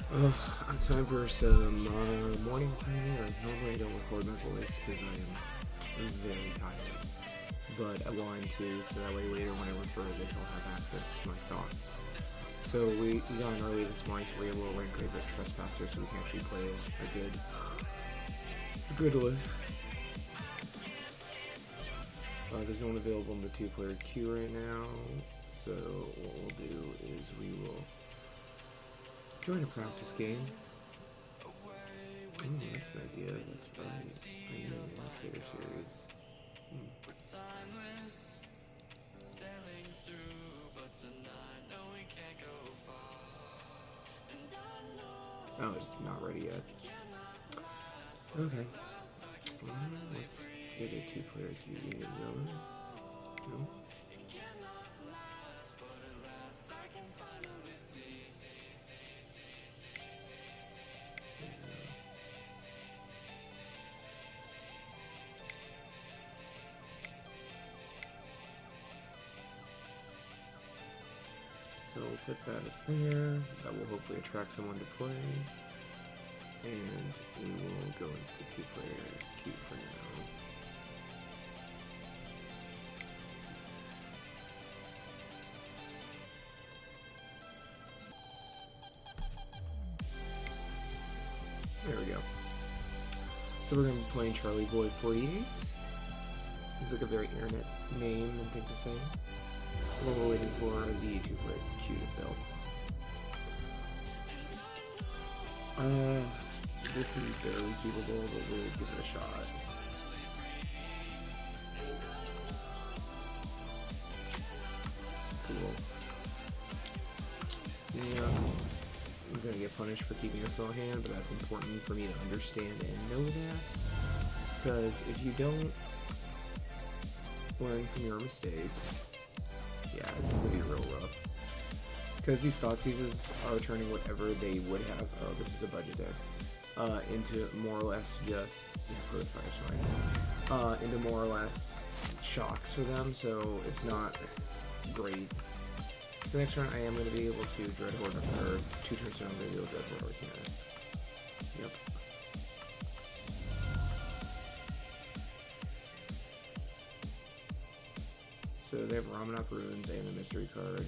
Time for some morning prayer. Normally I don't record my voice because I am very tired. But I wanted to, so that way later when I record this I'll have access to my thoughts. So we got on early this morning, so we were able to rank grade the Trespasser so we can actually play a good list. There's no one available in the 2-player queue right now, so what we'll do is we will join a practice game. That's an idea. That's right. I need an indicator series. Oh, it's not ready yet. Okay. Let's get a 2-player queue going. No? So we'll put that up there. That will hopefully attract someone to play. And we will go into the 2-player queue for now. There we go. So we're going to be playing Charlie Boy 48. Seems like a very internet name and thing to say. While we're waiting for the 2-player queue to fill. This is barely keepable, but we'll give it a shot. Cool. Yeah, I'm gonna get punished for keeping a slow hand, but that's important for me to understand and know that. Because if you don't learn from your mistakes, yeah, this is gonna be real rough. Because these thought seizes are turning whatever they would have, oh, this is a budget day, into more or less just, into more or less shocks for them, so it's not great. So next turn I am going to be able to Dreadhorde, or 2 turns down, I'm going to be able to Dreadhorde Arcanist. Yep. So they have Ramanop Runes and a mystery card.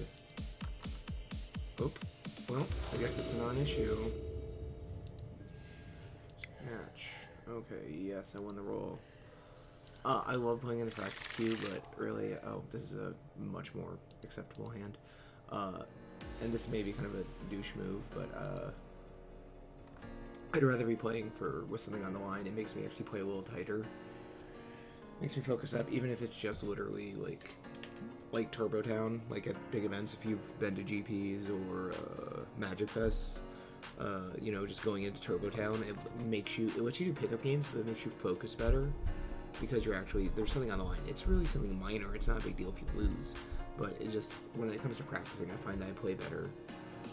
Oh, well, I guess it's a non-issue. Match. Okay, yes, I won the roll. I love playing in the practice queue, but really, oh, this is a much more acceptable hand. And this may be kind of a douche move, but I'd rather be playing with something on the line. It makes me actually play a little tighter. Makes me focus up, even if it's just literally like Turbo Town, like at big events. If you've been to GPs or Magic Fests, you know, just going into Turbo Town, it lets you do pickup games, but it makes you focus better because there's something on the line. It's really something minor. It's not a big deal if you lose, but it just, when it comes to practicing, I find that I play better.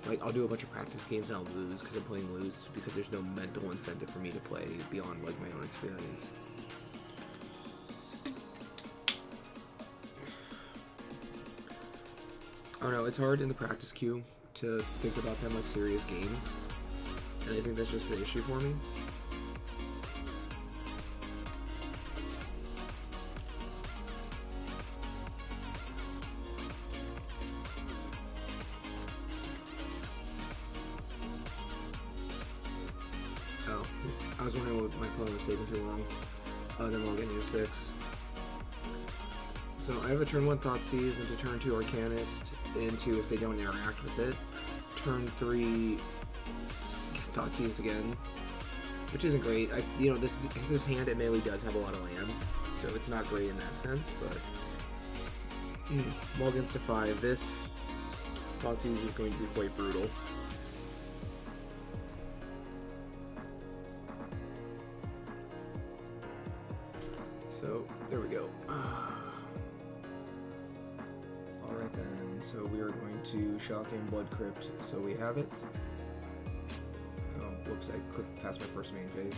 Like, I'll do a bunch of practice games and I'll lose because I'm playing loose because there's no mental incentive for me to play beyond like my own experience. I don't know, it's hard in the practice queue to think about them like serious games, and I think that's just an issue for me. Oh, I was wondering what my opponent was taking too long. Then we'll get into 6. So I have a turn 1 Thoughtseize into turn 2 Arcanist into if they don't interact with it. Turn 3 Thoughtseized again, which isn't great. This hand admittedly does have a lot of lands, so it's not great in that sense, but mulligans to 5. This Thoughtseize is going to be quite brutal. So there we go. Alright then, so we are going to shock in Blood Crypt, so we have it. Oh, whoops, I clicked past my first main phase.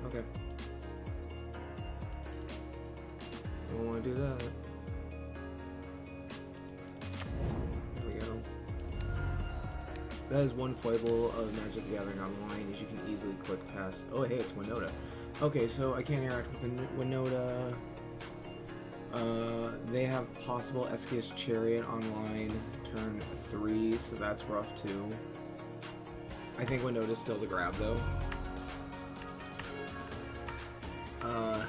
Okay. Don't want to do that. There we go. That is one foible of Magic the Gathering Online, is you can easily click past... Oh, hey, it's Winota. Okay, so I can't interact with Winota. They have possible Eskia's Chariot online turn 3, so that's rough too. I think Winota's still the grab though. Yeah.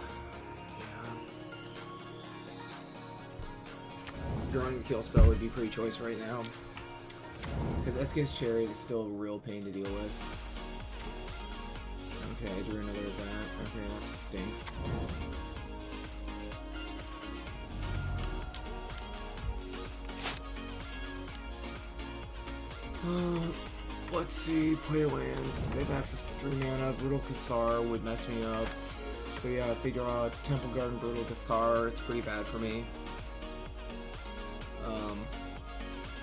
Drawing a kill spell would be pre-choice right now. Because Eskia's Chariot is still a real pain to deal with. Okay, I drew another of that. Okay, that stinks. Let's see, play a land. They have access to 3 mana. Brutal Cathar would mess me up. So yeah, if they draw Temple Garden Brutal Cathar, it's pretty bad for me.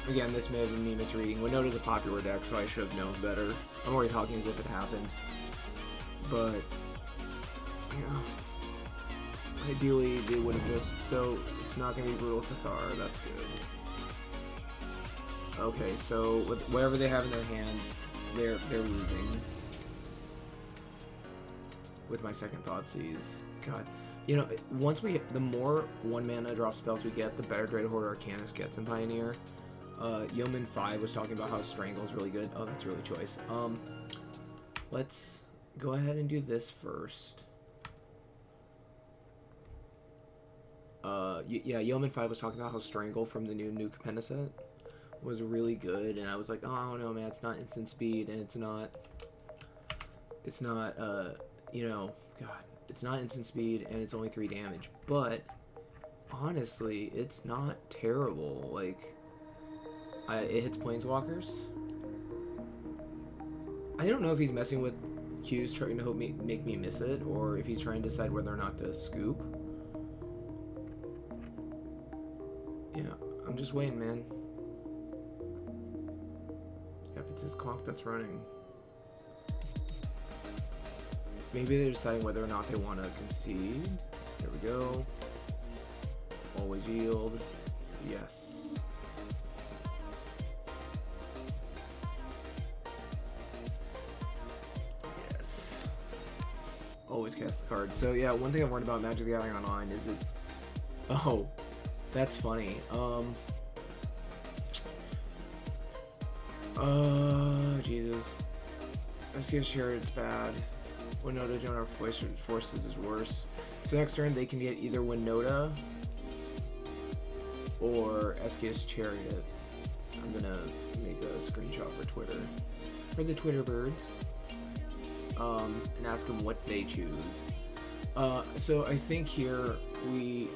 Again, this may have been me misreading. Winota's a popular deck, so I should have known better. I'm already talking as if it happened. But, yeah. Ideally, they would have just... So, it's not going to be Brutal Cathar. That's good. Okay, so with whatever they have in their hands, they're losing. With my second Thoughtseize. God. You know, once we the more 1-mana drop spells we get, the better Dreadhorde Arcanist gets in Pioneer. Yeoman 5 was talking about how Strangle is really good. Oh, that's really choice. Let's go ahead and do this first. Yeah, Yeoman 5 was talking about how Strangle from the new Capenna set was really good, and I was like, oh, I don't know, man, it's not instant speed, and it's not, you know, God, it's not instant speed, and it's only 3 damage, but, honestly, it's not terrible. Like, it hits Planeswalkers. I don't know if he's messing with Q's trying to make me miss it, or if he's trying to decide whether or not to scoop. Yeah, I'm just waiting, man. Yep, it's his conch that's running. Maybe they're deciding whether or not they want to concede. There we go. Always yield. Yes. Yes. Always cast the card. So yeah, one thing I've learned about Magic the Gathering Online is it... Oh, that's funny. Jesus. Eskia's Chariot's bad. Winota Jonah Forces is worse. So next turn they can get either Winota or Eskia's Chariot. I'm gonna make a screenshot for Twitter. For the Twitter birds. And ask them what they choose. So I think here we...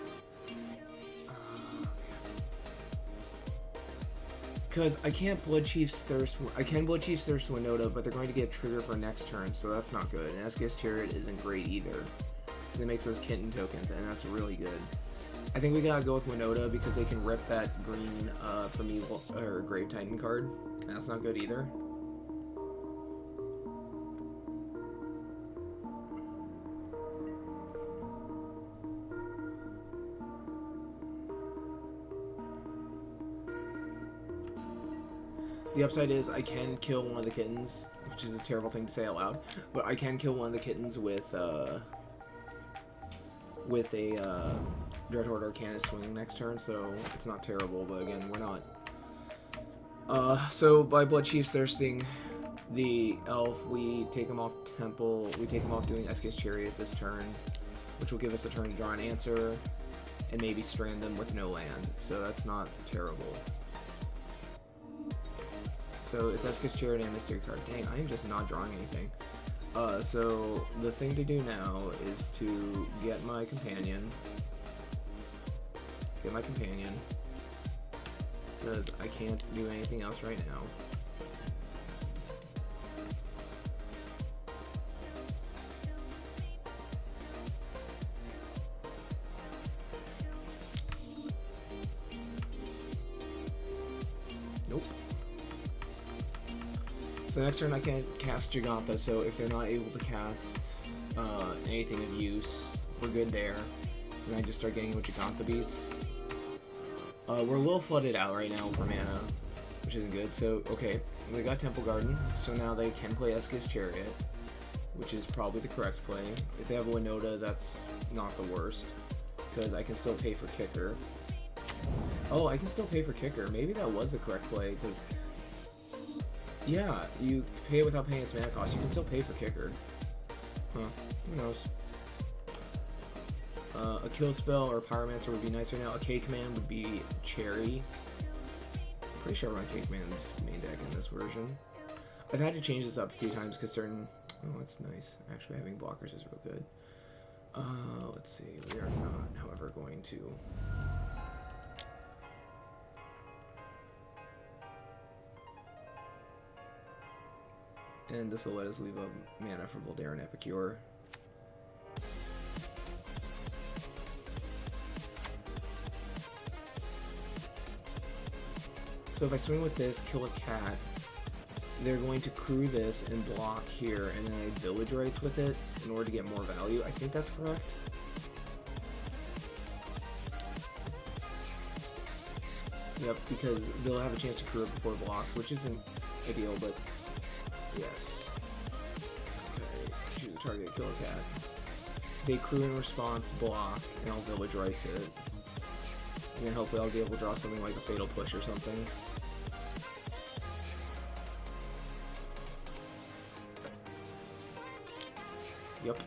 Because I can't Blood Chief's Thirst... I can Blood Chief's Thirst Winota, but they're going to get trigger for next turn, so that's not good. And Eskia's Chariot isn't great either. Because it makes those kitten tokens, and that's really good. I think we gotta go with Winota because they can rip that green Primeval or Grave Titan card. And that's not good either. The upside is I can kill one of the kittens, which is a terrible thing to say out loud, but I can kill one of the kittens with a Dreadhorde Arcanist swinging next turn, so it's not terrible, but again, we're not. So by Blood Chief's Thirsting the elf, we take him off Temple, we take him off doing Eskia's Chariot this turn, which will give us a turn to draw an answer, and maybe strand them with no land, so that's not terrible. So it's Eskia's Chariot and Mystery card. Dang, I am just not drawing anything. So the thing to do now is to get my companion. Because I can't do anything else right now. Nope. So next turn I can't cast Jegantha, so if they're not able to cast anything of use, we're good there. And I just start getting what Jegantha beats. We're a little flooded out right now for mana, which isn't good. So, okay. they got Temple Garden, so now they can play Eska's Chariot, which is probably the correct play. If they have Winota, that's not the worst, because I can still pay for Kicker. Oh, I can still pay for Kicker. Maybe that was the correct play, because... Yeah, you pay it without paying its mana cost. You can still pay for Kicker. Huh. Who knows? A kill spell or a Pyromancer would be nice right now. A K command would be Cherry. I'm pretty sure I run K command's main deck in this version. I've had to change this up a few times because certain... Oh, that's nice. Actually, having blockers is real good. Let's see. We are not, however, going to... And this will let us leave a mana for Voldaren Epicure. So if I swing with this, kill a cat, they're going to crew this and block here, and then I Village Rites with it in order to get more value. I think that's correct. Yep, because they'll have a chance to crew it before blocks, which isn't ideal, but yes. Okay, choose a target, kill a cat. They crew in response, block, and I'll Village Rites it. And then hopefully I'll be able to draw something like a Fatal Push or something. Yep.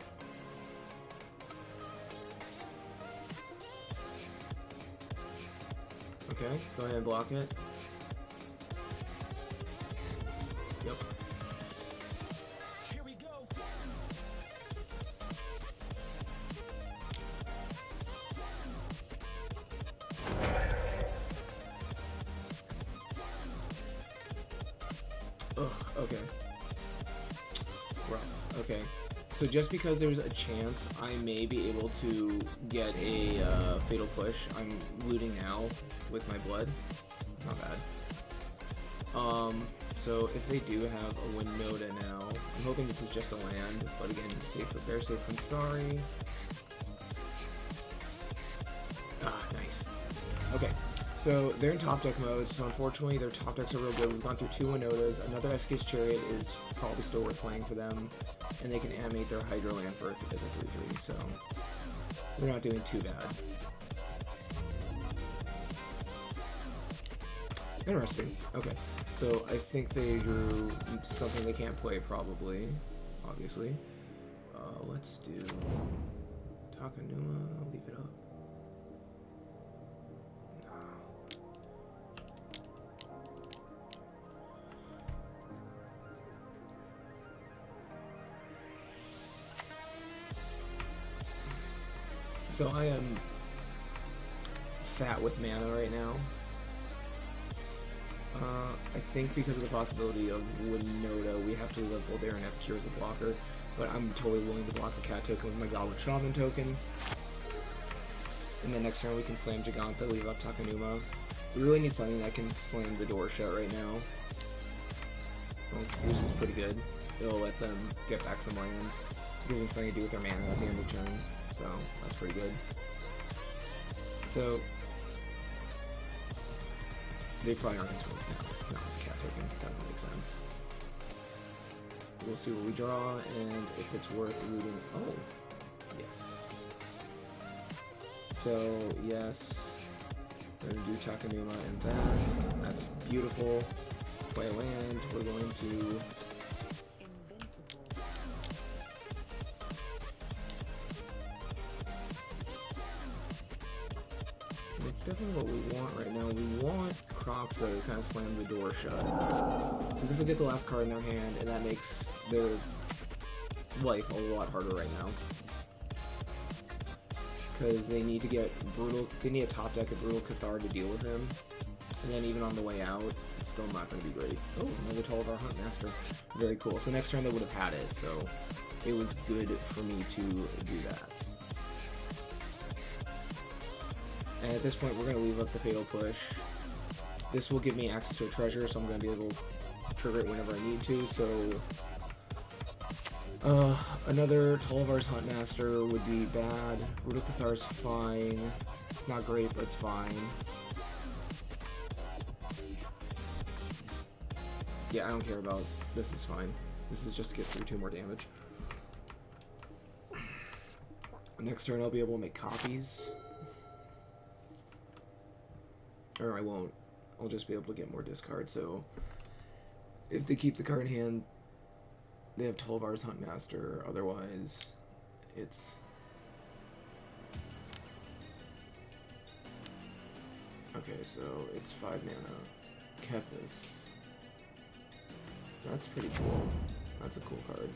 Okay, go ahead and block it. Yep. Here we go. Ugh, okay. Rough. Okay. So just because there's a chance I may be able to get a Fatal Push, I'm looting now with my blood. It's not bad. So if they do have a Winota now, I'm hoping this is just a land, but again, safe for fair, safe from sorry. Ah, nice. Okay. So they're in top deck mode, so unfortunately their top decks are real good. We've gone through 2 Winotas. Another Eska's Chariot is probably still worth playing for them, and they can animate their Hydro Land for as a 3/3, so they're not doing too bad. Interesting. Okay, so I think they drew something they can't play, probably, obviously. Let's do Takenuma, leave it up. So I am fat with mana right now. I think because of the possibility of Winota, we have to live Voldaren Epicure as a blocker, but I'm totally willing to block the cat token with my Goblin Shaman token. And then next turn we can slam Giganta, leave up Takenuma. We really need something that can slam the door shut right now. Well, this is pretty good. It'll let them get back some land. Gives them something to do with their mana at the end of the turn. So, that's pretty good. So, they probably aren't going to swing now. No, cat token. That doesn't make sense. We'll see what we draw, and if it's worth looting. Oh, yes. So, yes. We're going to do Takenuma and that. That's beautiful. Play a land. We're going to... It's definitely what we want right now. We want Croxa to kind of slam the door shut. So this will get the last card in their hand, and that makes their life a lot harder right now. Because they need to get Brutal, they need a top deck of Brutal Cathar to deal with him. And then even on the way out, it's still not going to be great. Oh, another Tolvar Huntmaster. Very cool. So next turn they would have had it, so it was good for me to do that. And at this point, we're going to leave up the Fatal Push. This will give me access to a treasure, so I'm going to be able to trigger it whenever I need to. So, another Tolvar's Huntmaster would be bad. Brutal Cathar's fine. It's not great, but it's fine. Yeah, I don't care about this. Is fine. This is just to get through 2 more damage. Next turn, I'll be able to make copies. Or I won't. I'll just be able to get more discard. So if they keep the card in hand, they have 12 hours Huntmaster. Otherwise, it's... Okay, so it's 5 mana. Kethis. That's pretty cool. That's a cool card.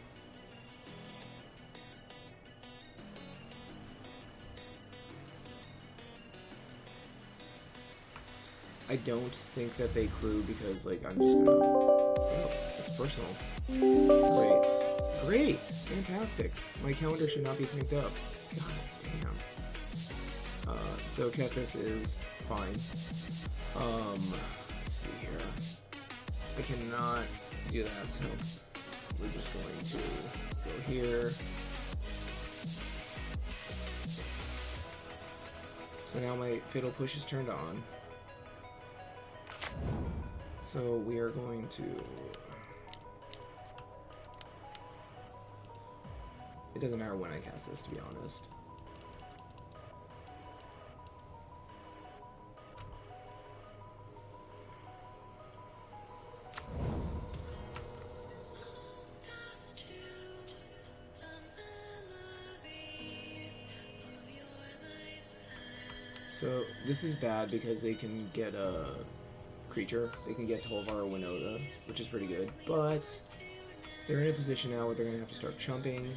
I don't think that they crew because, like, I'm just gonna... Oh, it's personal. Great. Great! Fantastic. My calendar should not be synced up. God damn. So Kethis is fine. Let's see here. I cannot do that, so we're just going to go here. So now my Fatal Push is turned on. So we are going to... It doesn't matter when I cast this, to be honest. So this is bad because they can get a creature. They can get Tolvar or Winota, which is pretty good. But they're in a position now where they're going to have to start chumping.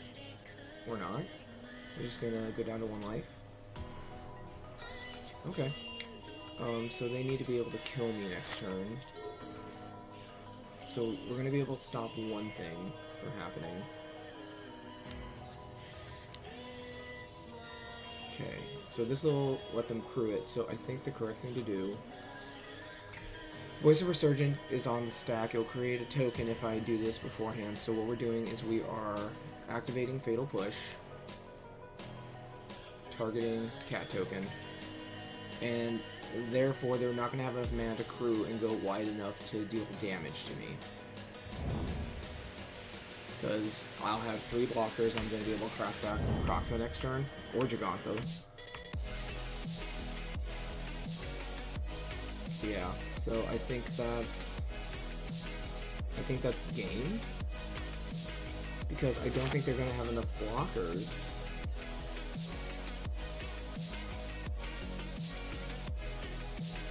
Or not. They're just going to go down to 1 life. Okay. So they need to be able to kill me next turn. So we're going to be able to stop one thing from happening. Okay, so this will let them crew it. So I think the correct thing to do... Voice of Resurgent is on the stack. It'll create a token if I do this beforehand. So what we're doing is we are activating Fatal Push, targeting Cat token, and therefore they're not going to have enough mana to crew and go wide enough to deal damage to me. Because I'll have 3 blockers, I'm going to be able to crack back Croxa next turn, or Gigantho. Yeah, so I think that's game. Because I don't think they're going to have enough blockers.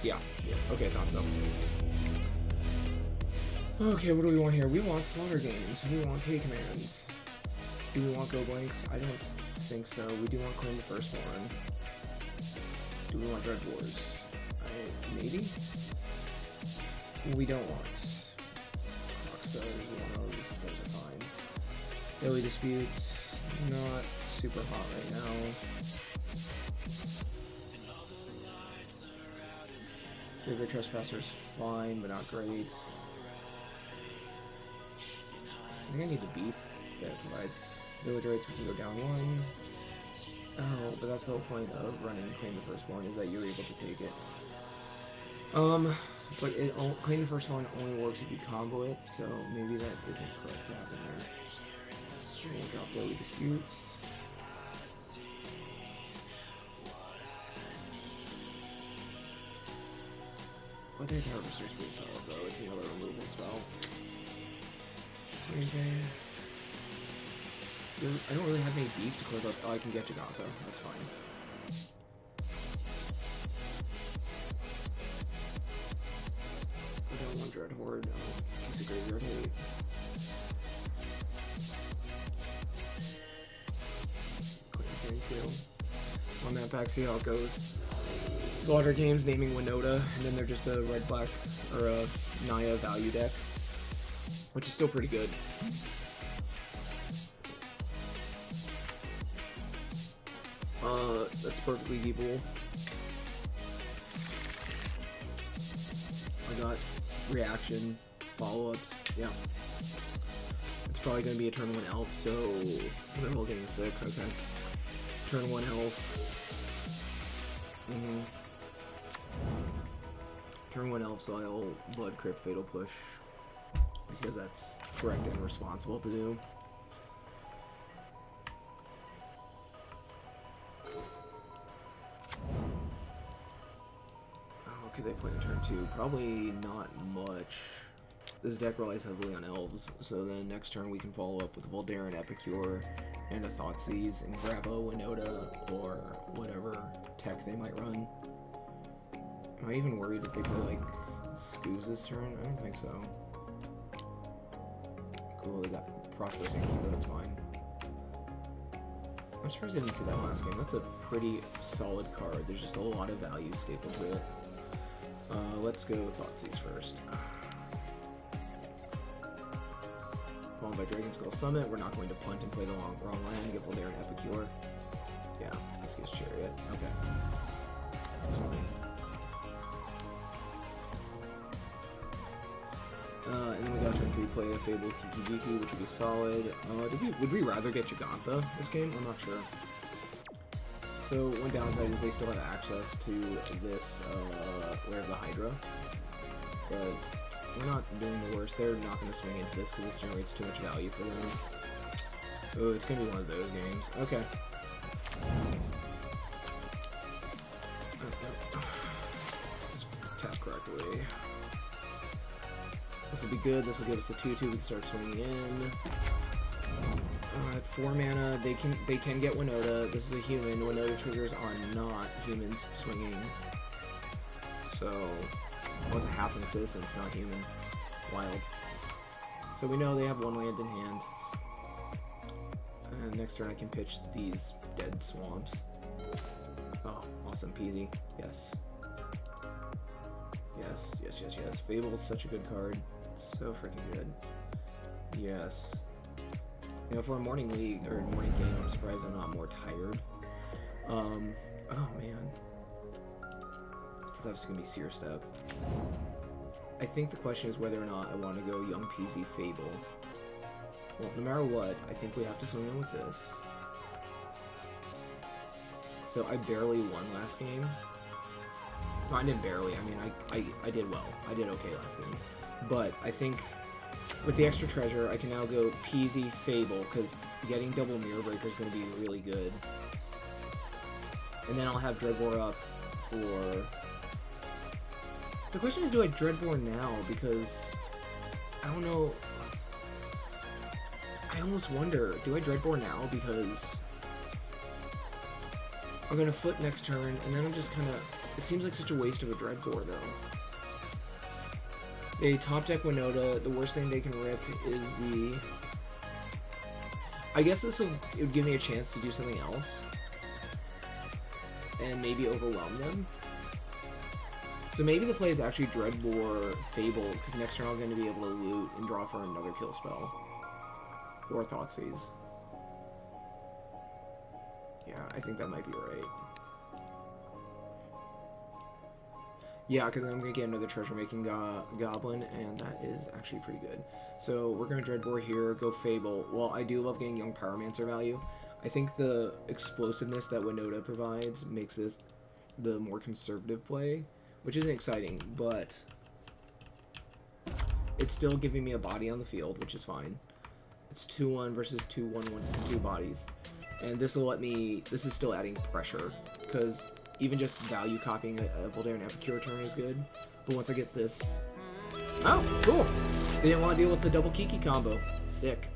Yeah, okay, I thought so. Okay, what do we want here? We want Slaughter Games. We want K commands. Do we want Go Blanks? I don't think so. We do want Claim the Firstborn. Do we want Dread Wars? Maybe? We don't want Croxa. We want those. Those are fine. Daily Disputes. Not super hot right now. River Trespassers, fine, but not great. I think I need the beef that it provides. Village rates, we can go down 1. Oh, but that's the whole point of running Claim the Firstborn, is that you're able to take it. But Claim the Firstborn only works if you combo it, so maybe that isn't correct to happen there. We'll drop Daily Disputes. But their Harvester's pretty solid, though. It's another removal spell. Anything? I don't really have any beef to close up. Oh, I can get Gigantho. That's fine. I don't want Dread Horde. Piece of Graveyard Hate. Clean too. On that back, see how it goes. Slaughter Games naming Winota, and then they're just a red-black, or a Naya value deck, which is still pretty good. That's perfectly evil. I got reaction, follow-ups, yeah. It's probably going to be a turn 1 elf, so they're all getting 6, okay. Turn 1 elf. Turn 1 elf, so I'll Blood Crypt Fatal Push. because that's correct and responsible to do. What could they play in turn 2? Probably not much. This deck relies heavily on elves, so then next turn we can follow up with Voldaren, Epicure, and a Thoughtseize, and grab a Winota, or whatever tech they might run. Am I even worried if they play, like, Scoos this turn? I don't think so. Cool, they got Prosperous Innkeeper, that's fine. I'm surprised I didn't see that last game. That's a pretty solid card. There's just a lot of value stapled to it. Let's go Thoughtseize first. Followed by Dragon Skull Summit. We're not going to punt and play the wrong land. Get Voldaren Epicure. Yeah, this gives Chariot. Okay. That's fine. And then we got turn 3 play a Fable Kiki-Jiki, which would be solid. Would we rather get Giganta this game? I'm not sure. So one downside is they still have access to this Lair of the Hydra, but we're not doing the worst. They're not going to swing into this because this generates too much value for them. Oh, it's going to be one of those games. Okay. Just tap correctly. This will be good. This will give us a 2/2. We can start swinging in. Alright, 4 mana. They can get Winota. This is a human. Winota triggers are not humans swinging. So, well, it's a halfling citizen. It's not human. Wild. So we know they have 1 land in hand. And next turn I can pitch these dead swamps. Oh, awesome peasy. Yes. Yes, yes, yes, yes. Fable is such a good card. So freaking good. Yes. You know, for a morning league, or morning game, I'm surprised I'm not more tired. Oh man. It's obviously gonna be Seer Step. I think the question is whether or not I want to go Young Peasy Fable. Well, no matter what, I think we have to swing in with this. So I barely won last game. No, I didn't barely. I mean, I did well. I did okay last game. But I think with the extra treasure, I can now go Peasy Fable, because getting double Mirror Breaker is going to be really good. And then I'll have Dreadbore up for... The question is, do I Dreadbore now? Because I don't know. I almost wonder, do I Dreadbore now? Because I'm going to flip next turn, and then I'm just kind of... It seems like such a waste of a Dreadbore, though. They top deck Winota. The worst thing they can rip is the... I guess it would give me a chance to do something else. And maybe overwhelm them. So maybe the play is actually Dreadbore Fable, because next turn I'm going to be able to loot and draw for another kill spell. Or Thoughtseize. Yeah, I think that might be right. Yeah, because then I'm going to get another treasure-making goblin, and that is actually pretty good. So we're going to Dreadbore here, go Fable. Well, I do love getting Young Pyromancer value. I think the explosiveness that Winota provides makes this the more conservative play, which isn't exciting, but it's still giving me a body on the field, which is fine. It's 2-1 versus 2-1, 2 bodies. And this will let me... This is still adding pressure, because... Even just value copying a Voldaren Epicure turn is good. But once I get this... Oh, cool! They didn't want to deal with the double Kiki combo. Sick.